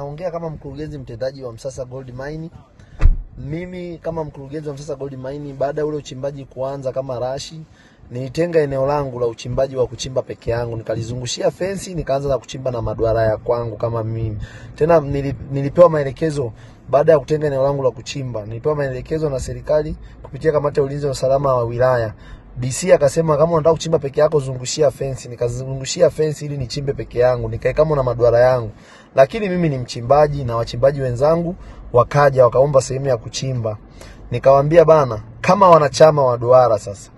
naongea kama mkurugenzi mtendaji wa Msasa Gold Mine. Mimi kama mkurugenzi wa Msasa Gold Mine, baada ya ule uchimbaji kuanza kama rashi, nilitenga eneo langu la uchimbaji wa kuchimba peke yangu, nikalizungushia fence, nikaanza na kuchimba na maduara ya kwangu kama mimi. Tena nilipewa maelekezo baada ya kutenga eneo langu la kuchimba, nilipewa maelekezo na serikali kupitia kamati ya ulinzi na usalama wa wilaya. DC akasema kama unataka kuchimba peke yako zungushia fence, nikazungushia fence ili nichimbe peke yangu, nikae kama na maduara yangu. Lakini mimi ni mchimbaji na wachimbaji wenzangu wakaja wakaomba sehemu ya kuchimba. Nikawaambia bana, kama wanachama wa duara sasa,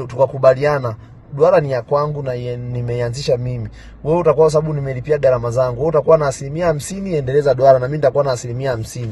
tukakubaliana duara ni ya kwangu na nimeanzisha mimi. Wewe utakuwa, sababu nimelipia gharama zangu, wewe utakuwa na 50% endeleza duara na mimi nitakuwa na 50%.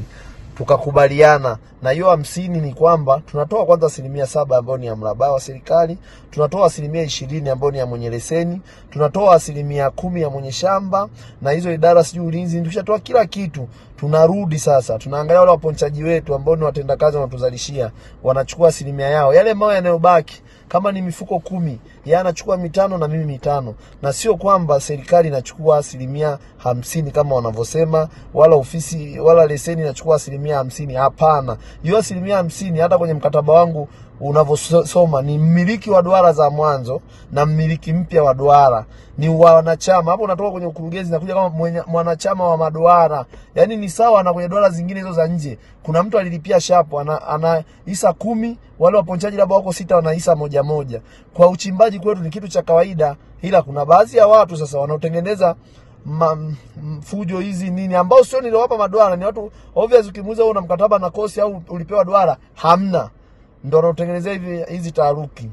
Tukakubaliana na hiyo 50 ni kwamba tunatoa kwanza 7% ambayo ni ya mraba wa serikali, tunatoa 20% ambayo ni ya mwenye leseni, tunatoa 10% ya mwenye shamba, na hizo idara sijui ulinzi, tukishatoa kila kitu tunarudi sasa tunaangalia wale waponchaji wetu ambao ni watendakazi wanatuzalishia, wanachukua 1% yao. Yale mawe yanayobaki kama ni mifuko 10, yeye anachukua 5 na mimi 5. Na sio kwamba serikali inachukua 50% kama wanavyosema, wala ofisi wala leseni inachukua 50%. Hapana. Hiyo 50% hata kwenye mkataba wangu unavyosoma ni mmiliki wa duara za mwanzo na mmiliki mpya wa duara ni wanachama. Hapo unatoka kwenye ukurugenzi na kuja kama mwanachama wa maduara. Yaani ni sawa na kwenye duara zingine hizo za nje. Kuna mtu alilipia shapo ana hisa 10, wale waponchaji labda wako 6 wana hisa 1. Kwa uchimbaji kwetu ni kitu cha kawaida, ila kuna baadhi ya watu sasa wanaotengeneza fujo hizi nini ambao sio niliowapa maduara, ni watu obvious. Ukimuuliza wewe una mkataba na kosi au ulipewa duara, hamna, ndio wanaotengenezea hizi taharuki.